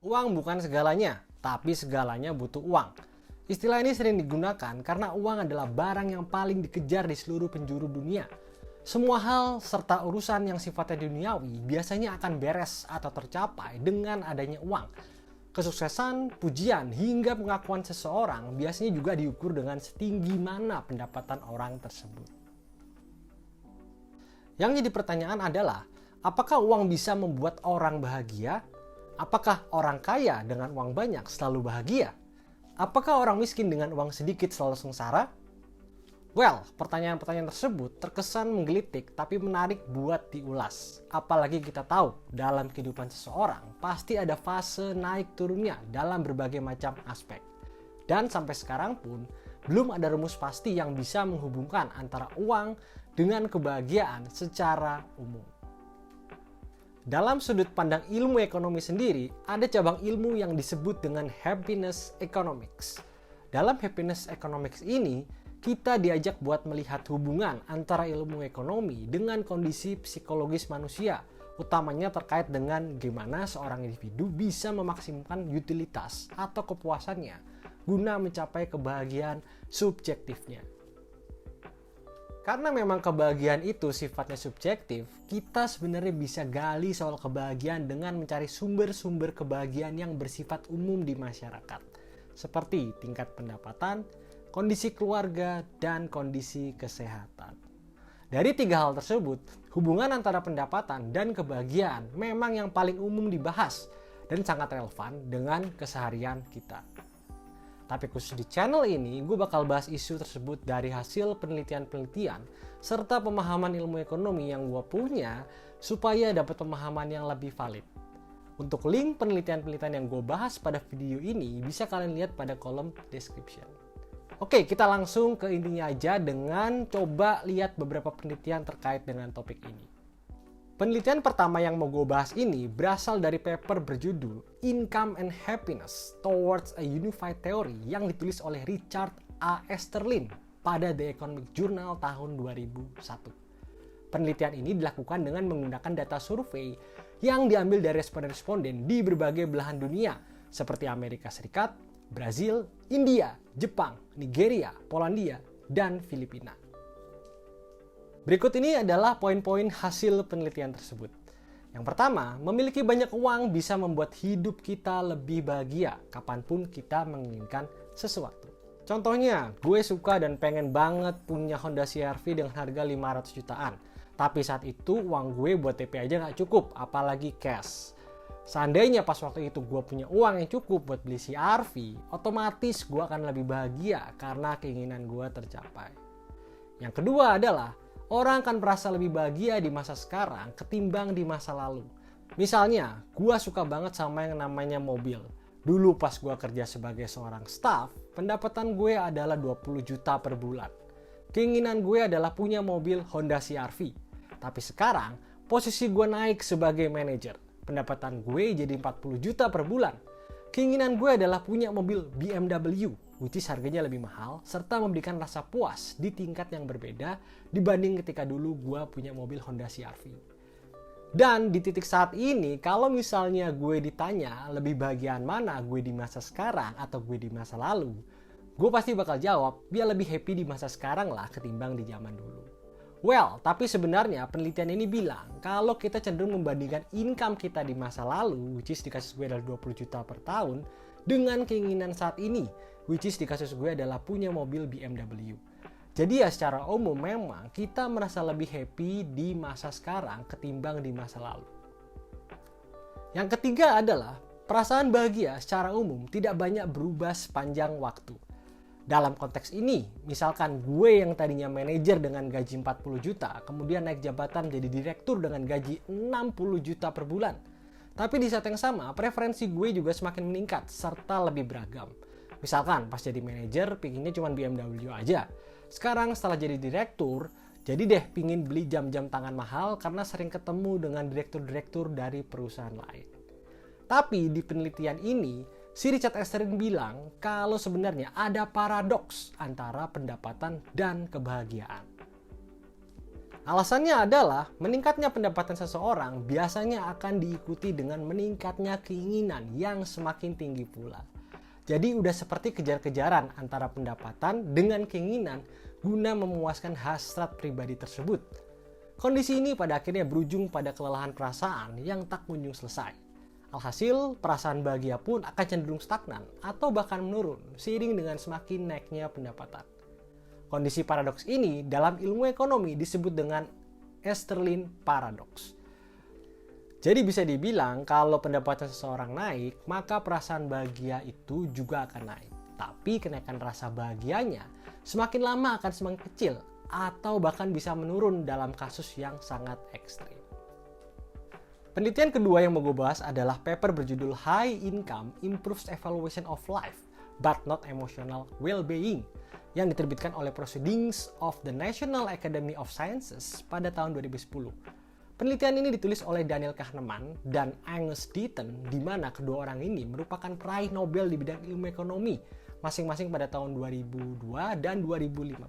Uang bukan segalanya, tapi segalanya butuh uang. Istilah ini sering digunakan karena uang adalah barang yang paling dikejar di seluruh penjuru dunia. Semua hal serta urusan yang sifatnya duniawi biasanya akan beres atau tercapai dengan adanya uang. Kesuksesan, pujian, hingga pengakuan seseorang biasanya juga diukur dengan setinggi mana pendapatan orang tersebut. Yang jadi pertanyaan adalah, apakah uang bisa membuat orang bahagia? Apakah orang kaya dengan uang banyak selalu bahagia? Apakah orang miskin dengan uang sedikit selalu sengsara? Well, pertanyaan-pertanyaan tersebut terkesan menggelitik tapi menarik buat diulas. Apalagi kita tahu dalam kehidupan seseorang pasti ada fase naik turunnya dalam berbagai macam aspek. Dan sampai sekarang pun belum ada rumus pasti yang bisa menghubungkan antara uang dengan kebahagiaan secara umum. Dalam sudut pandang ilmu ekonomi sendiri, ada cabang ilmu yang disebut dengan happiness economics. Dalam happiness economics ini, kita diajak buat melihat hubungan antara ilmu ekonomi dengan kondisi psikologis manusia, utamanya terkait dengan gimana seorang individu bisa memaksimalkan utilitas atau kepuasannya guna mencapai kebahagiaan subjektifnya. Karena memang kebahagiaan itu sifatnya subjektif, kita sebenarnya bisa gali soal kebahagiaan dengan mencari sumber-sumber kebahagiaan yang bersifat umum di masyarakat. Seperti tingkat pendapatan, kondisi keluarga, dan kondisi kesehatan. Dari tiga hal tersebut, hubungan antara pendapatan dan kebahagiaan memang yang paling umum dibahas dan sangat relevan dengan keseharian kita. Tapi khusus di channel ini, gue bakal bahas isu tersebut dari hasil penelitian-penelitian serta pemahaman ilmu ekonomi yang gue punya supaya dapat pemahaman yang lebih valid. Untuk link penelitian-penelitian yang gue bahas pada video ini bisa kalian lihat pada kolom description. Oke, kita langsung ke intinya aja dengan coba lihat beberapa penelitian terkait dengan topik ini. Penelitian pertama yang mau gue bahas ini berasal dari paper berjudul Income and Happiness Towards a Unified Theory yang ditulis oleh Richard A. Easterlin pada The Economic Journal tahun 2001. Penelitian ini dilakukan dengan menggunakan data survei yang diambil dari responden-responden di berbagai belahan dunia seperti Amerika Serikat, Brazil, India, Jepang, Nigeria, Polandia, dan Filipina. Berikut ini adalah poin-poin hasil penelitian tersebut. Yang pertama, memiliki banyak uang bisa membuat hidup kita lebih bahagia kapanpun kita menginginkan sesuatu. Contohnya, gue suka dan pengen banget punya Honda CR-V dengan harga 500 jutaan. Tapi saat itu uang gue buat TP aja gak cukup, apalagi cash. Seandainya pas waktu itu gue punya uang yang cukup buat beli CR-V, otomatis gue akan lebih bahagia karena keinginan gue tercapai. Yang kedua adalah, orang akan merasa lebih bahagia di masa sekarang ketimbang di masa lalu. Misalnya, gue suka banget sama yang namanya mobil. Dulu pas gue kerja sebagai seorang staff, pendapatan gue adalah 20 juta per bulan. Keinginan gue adalah punya mobil Honda CR-V. Tapi sekarang, posisi gue naik sebagai manajer. Pendapatan gue jadi 40 juta per bulan. Keinginan gue adalah punya mobil BMW, which is harganya lebih mahal, serta memberikan rasa puas di tingkat yang berbeda dibanding ketika dulu gue punya mobil Honda CR-V. Dan di titik saat ini, kalau misalnya gue ditanya lebih bahagiaan mana gue di masa sekarang atau gue di masa lalu, gue pasti bakal jawab, dia lebih happy di masa sekarang lah ketimbang di zaman dulu. Well, tapi sebenarnya penelitian ini bilang kalau kita cenderung membandingkan income kita di masa lalu, which is di kasus gue adalah 20 juta per tahun, dengan keinginan saat ini, which is di kasus gue adalah punya mobil BMW. Jadi ya secara umum memang kita merasa lebih happy di masa sekarang ketimbang di masa lalu. Yang ketiga adalah perasaan bahagia secara umum tidak banyak berubah sepanjang waktu. Dalam konteks ini, misalkan gue yang tadinya manajer dengan gaji 40 juta, kemudian naik jabatan jadi direktur dengan gaji 60 juta per bulan. Tapi di saat yang sama, preferensi gue juga semakin meningkat serta lebih beragam. Misalkan pas jadi manajer, pinginnya cuma BMW aja. Sekarang setelah jadi direktur, jadi deh pingin beli jam-jam tangan mahal karena sering ketemu dengan direktur-direktur dari perusahaan lain. Tapi di penelitian ini, si Richard Easterlin bilang kalau sebenarnya ada paradoks antara pendapatan dan kebahagiaan. Alasannya adalah meningkatnya pendapatan seseorang biasanya akan diikuti dengan meningkatnya keinginan yang semakin tinggi pula. Jadi udah seperti kejar-kejaran antara pendapatan dengan keinginan guna memuaskan hasrat pribadi tersebut. Kondisi ini pada akhirnya berujung pada kelelahan perasaan yang tak kunjung selesai. Alhasil, perasaan bahagia pun akan cenderung stagnan atau bahkan menurun seiring dengan semakin naiknya pendapatan. Kondisi paradoks ini dalam ilmu ekonomi disebut dengan Easterlin Paradox. Jadi bisa dibilang kalau pendapatan seseorang naik, maka perasaan bahagia itu juga akan naik. Tapi kenaikan rasa bahagianya semakin lama akan semakin kecil atau bahkan bisa menurun dalam kasus yang sangat ekstrim. Penelitian kedua yang mau gue bahas adalah paper berjudul High Income Improves Evaluation of Life, but Not Emotional Well-Being yang diterbitkan oleh Proceedings of the National Academy of Sciences pada tahun 2010. Penelitian ini ditulis oleh Daniel Kahneman dan Angus Deaton, di mana kedua orang ini merupakan peraih Nobel di bidang ilmu ekonomi, masing-masing pada tahun 2002 dan 2015.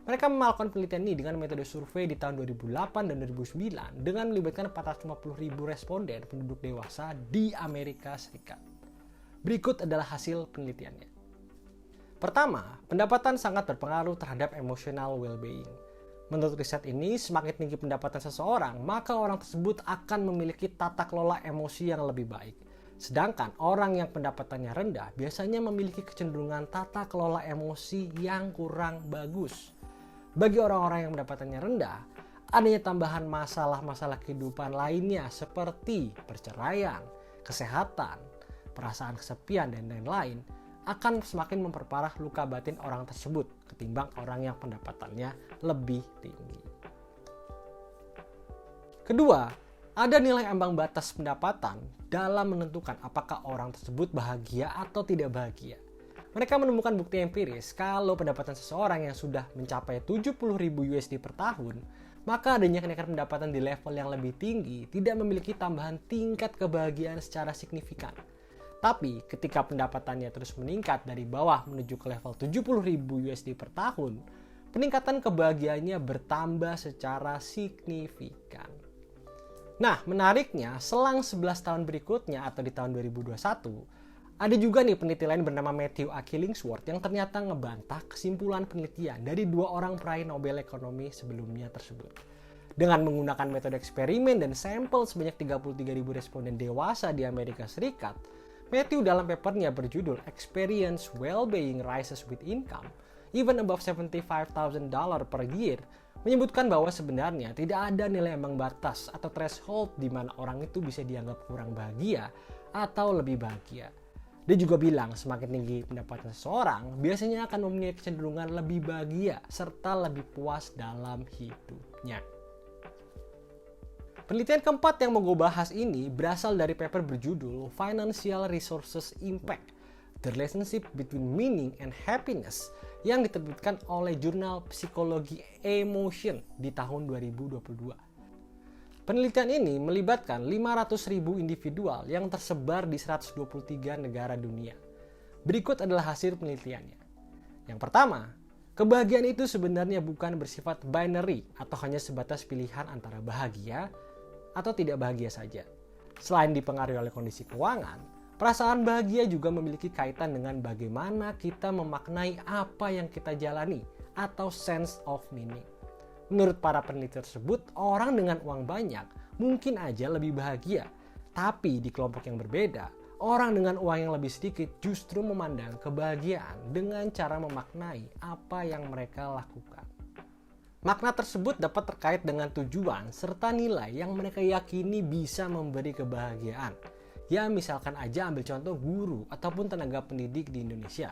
Mereka melakukan penelitian ini dengan metode survei di tahun 2008 dan 2009 dengan melibatkan 450.000 responden penduduk dewasa di Amerika Serikat. Berikut adalah hasil penelitiannya. Pertama, pendapatan sangat berpengaruh terhadap emotional well-being. Menurut riset ini, semakin tinggi pendapatan seseorang, maka orang tersebut akan memiliki tata kelola emosi yang lebih baik. Sedangkan orang yang pendapatannya rendah biasanya memiliki kecenderungan tata kelola emosi yang kurang bagus. Bagi orang-orang yang pendapatannya rendah, adanya tambahan masalah-masalah kehidupan lainnya seperti perceraian, kesehatan, perasaan kesepian, dan lain-lain akan semakin memperparah luka batin orang tersebut ketimbang orang yang pendapatannya lebih tinggi. Kedua, ada nilai ambang batas pendapatan dalam menentukan apakah orang tersebut bahagia atau tidak bahagia. Mereka menemukan bukti empiris kalau pendapatan seseorang yang sudah mencapai 70.000 USD per tahun, maka adanya kenaikan pendapatan di level yang lebih tinggi tidak memiliki tambahan tingkat kebahagiaan secara signifikan. Tapi ketika pendapatannya terus meningkat dari bawah menuju ke level 70.000 USD per tahun, peningkatan kebahagiaannya bertambah secara signifikan. Nah, menariknya, selang 11 tahun berikutnya atau di tahun 2021, ada juga nih peneliti lain bernama Matthew A. Killingsworth yang ternyata ngebantah kesimpulan penelitian dari dua orang peraih Nobel Ekonomi sebelumnya tersebut. Dengan menggunakan metode eksperimen dan sampel sebanyak 33.000 responden dewasa di Amerika Serikat, Matthew dalam papernya berjudul Experience Well-Being Rises with Income, Even Above $75,000 per Year, menyebutkan bahwa sebenarnya tidak ada nilai ambang batas atau threshold di mana orang itu bisa dianggap kurang bahagia atau lebih bahagia. Dia juga bilang semakin tinggi pendapatan seseorang biasanya akan mempunyai kecenderungan lebih bahagia serta lebih puas dalam hidupnya. Penelitian keempat yang mau gue bahas ini berasal dari paper berjudul Financial Resources Impact, The Relationship Between Meaning and Happiness yang diterbitkan oleh jurnal Psikologi Emotion di tahun 2022. Penelitian ini melibatkan 500.000 individual yang tersebar di 123 negara dunia. Berikut adalah hasil penelitiannya. Yang pertama, kebahagiaan itu sebenarnya bukan bersifat binary atau hanya sebatas pilihan antara bahagia atau tidak bahagia saja. Selain dipengaruhi oleh kondisi keuangan, perasaan bahagia juga memiliki kaitan dengan bagaimana kita memaknai apa yang kita jalani atau sense of meaning. Menurut para peneliti tersebut, orang dengan uang banyak mungkin aja lebih bahagia. Tapi di kelompok yang berbeda, orang dengan uang yang lebih sedikit justru memandang kebahagiaan dengan cara memaknai apa yang mereka lakukan. Makna tersebut dapat terkait dengan tujuan serta nilai yang mereka yakini bisa memberi kebahagiaan. Ya misalkan aja ambil contoh guru ataupun tenaga pendidik di Indonesia.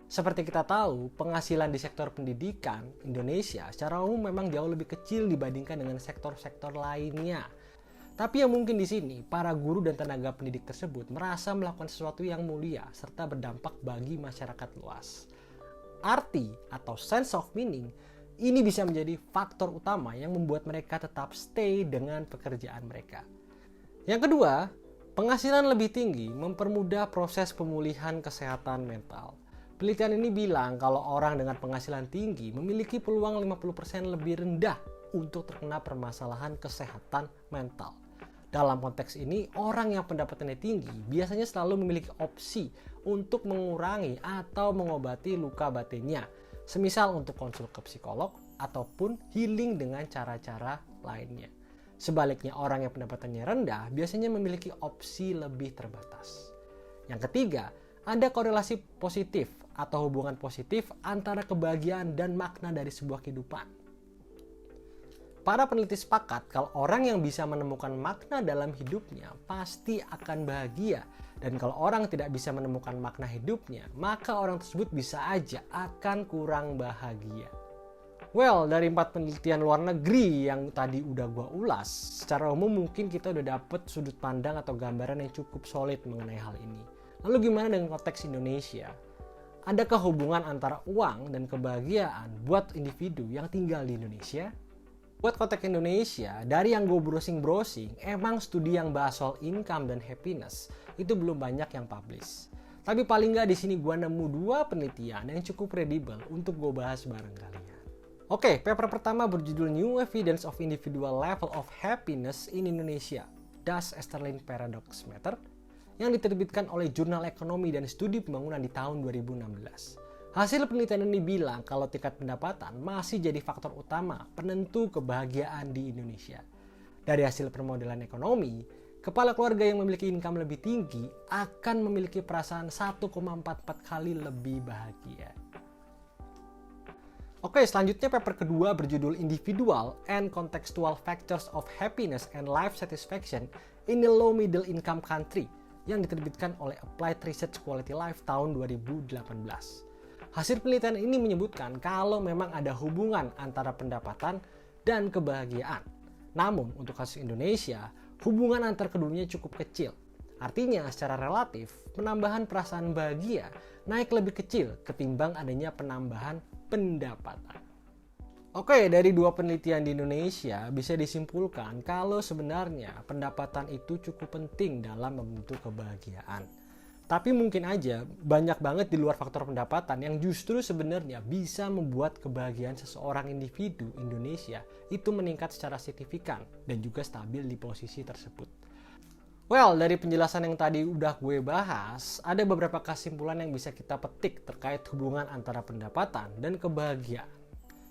Seperti kita tahu, penghasilan di sektor pendidikan Indonesia secara umum memang jauh lebih kecil dibandingkan dengan sektor-sektor lainnya. Tapi yang mungkin di sini, para guru dan tenaga pendidik tersebut merasa melakukan sesuatu yang mulia serta berdampak bagi masyarakat luas. Arti atau sense of meaning ini bisa menjadi faktor utama yang membuat mereka tetap stay dengan pekerjaan mereka. Yang kedua, penghasilan lebih tinggi mempermudah proses pemulihan kesehatan mental. Penelitian ini bilang kalau orang dengan penghasilan tinggi memiliki peluang 50% lebih rendah untuk terkena permasalahan kesehatan mental. Dalam konteks ini, orang yang pendapatannya tinggi biasanya selalu memiliki opsi untuk mengurangi atau mengobati luka batinnya, semisal untuk konsul ke psikolog ataupun healing dengan cara-cara lainnya. Sebaliknya, orang yang pendapatannya rendah biasanya memiliki opsi lebih terbatas. Yang ketiga, ada korelasi positif atau hubungan positif antara kebahagiaan dan makna dari sebuah kehidupan. Para peneliti sepakat kalau orang yang bisa menemukan makna dalam hidupnya pasti akan bahagia. Dan kalau orang tidak bisa menemukan makna hidupnya, maka orang tersebut bisa aja akan kurang bahagia. Well, dari 4 penelitian luar negeri yang tadi udah gua ulas, secara umum mungkin kita udah dapet sudut pandang atau gambaran yang cukup solid mengenai hal ini. Lalu gimana dengan konteks Indonesia? Adakah hubungan antara uang dan kebahagiaan buat individu yang tinggal di Indonesia? Buat konteks Indonesia, dari yang gue browsing, emang studi yang bahas soal income dan happiness itu belum banyak yang publish. Tapi paling nggak di sini gue nemu 2 penelitian yang cukup kredibel untuk gue bahas bareng kalian. Oke, paper pertama berjudul New Evidence of Individual Level of Happiness in Indonesia, Does Easterlin Paradox Matter? Yang diterbitkan oleh Jurnal Ekonomi dan Studi Pembangunan di tahun 2016. Hasil penelitian ini bilang kalau tingkat pendapatan masih jadi faktor utama penentu kebahagiaan di Indonesia. Dari hasil permodelan ekonomi, kepala keluarga yang memiliki income lebih tinggi akan memiliki perasaan 1,44 kali lebih bahagia. Oke, selanjutnya paper kedua berjudul Individual and Contextual Factors of Happiness and Life Satisfaction in a Low Middle Income Country yang diterbitkan oleh Applied Research Quality Life tahun 2018. Hasil penelitian ini menyebutkan kalau memang ada hubungan antara pendapatan dan kebahagiaan. Namun untuk kasus Indonesia, hubungan antar keduanya cukup kecil. Artinya secara relatif, penambahan perasaan bahagia naik lebih kecil ketimbang adanya penambahan pendapatan. Oke, dari 2 penelitian di Indonesia bisa disimpulkan kalau sebenarnya pendapatan itu cukup penting dalam membentuk kebahagiaan. Tapi mungkin aja banyak banget di luar faktor pendapatan yang justru sebenarnya bisa membuat kebahagiaan seseorang individu Indonesia itu meningkat secara signifikan dan juga stabil di posisi tersebut. Well, dari penjelasan yang tadi udah gue bahas, ada beberapa kesimpulan yang bisa kita petik terkait hubungan antara pendapatan dan kebahagiaan.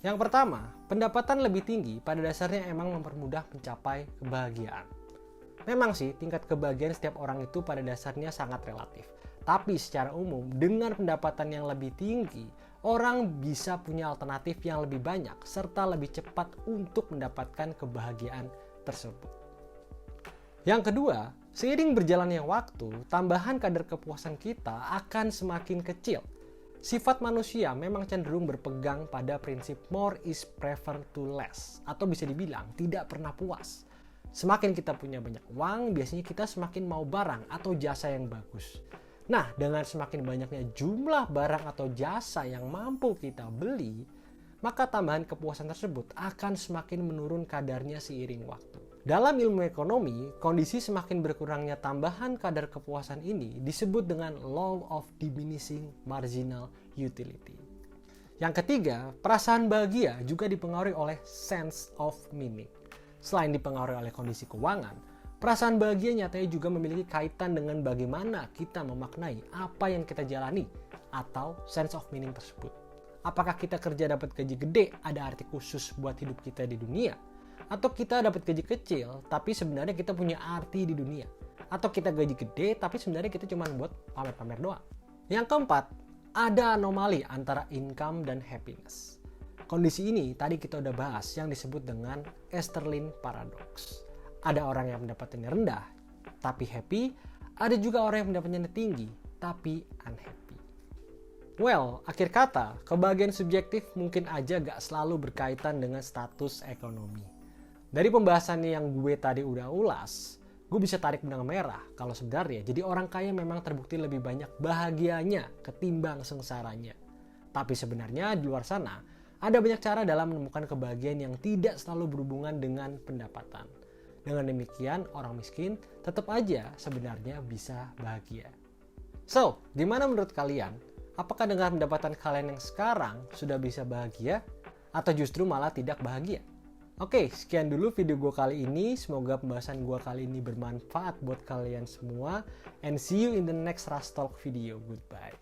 Yang pertama, pendapatan lebih tinggi pada dasarnya emang mempermudah mencapai kebahagiaan. Memang sih, tingkat kebahagiaan setiap orang itu pada dasarnya sangat relatif. Tapi secara umum, dengan pendapatan yang lebih tinggi, orang bisa punya alternatif yang lebih banyak, serta lebih cepat untuk mendapatkan kebahagiaan tersebut. Yang kedua, seiring berjalannya waktu, tambahan kadar kepuasan kita akan semakin kecil. Sifat manusia memang cenderung berpegang pada prinsip more is prefer to less, atau bisa dibilang tidak pernah puas. Semakin kita punya banyak uang, biasanya kita semakin mau barang atau jasa yang bagus. Nah, dengan semakin banyaknya jumlah barang atau jasa yang mampu kita beli, maka tambahan kepuasan tersebut akan semakin menurun kadarnya seiring waktu. Dalam ilmu ekonomi, kondisi semakin berkurangnya tambahan kadar kepuasan ini disebut dengan law of diminishing marginal utility. Yang ketiga, perasaan bahagia juga dipengaruhi oleh sense of meaning. Selain dipengaruhi oleh kondisi keuangan, perasaan bahagia nyatanya juga memiliki kaitan dengan bagaimana kita memaknai apa yang kita jalani atau sense of meaning tersebut. Apakah kita kerja dapat gaji gede ada arti khusus buat hidup kita di dunia? Atau kita dapat gaji kecil tapi sebenarnya kita punya arti di dunia? Atau kita gaji gede tapi sebenarnya kita cuma buat pamer-pamer doang? Yang keempat, ada anomali antara income dan happiness. Kondisi ini tadi kita udah bahas yang disebut dengan Easterlin Paradox. Ada orang yang pendapatannya rendah tapi happy, ada juga orang yang pendapatannya tinggi tapi unhappy. Well, akhir kata, kebahagiaan subjektif mungkin aja gak selalu berkaitan dengan status ekonomi. Dari pembahasannya yang gue tadi udah ulas, gue bisa tarik benang merah kalau sebenarnya jadi orang kaya memang terbukti lebih banyak bahagianya ketimbang sengsaranya. Tapi sebenarnya di luar sana, ada banyak cara dalam menemukan kebahagiaan yang tidak selalu berhubungan dengan pendapatan. Dengan demikian, orang miskin tetap aja sebenarnya bisa bahagia. So, gimana menurut kalian? Apakah dengan pendapatan kalian yang sekarang sudah bisa bahagia? Atau justru malah tidak bahagia? Oke, sekian dulu video gue kali ini. Semoga pembahasan gue kali ini bermanfaat buat kalian semua. And see you in the next Ras Talk video. Goodbye.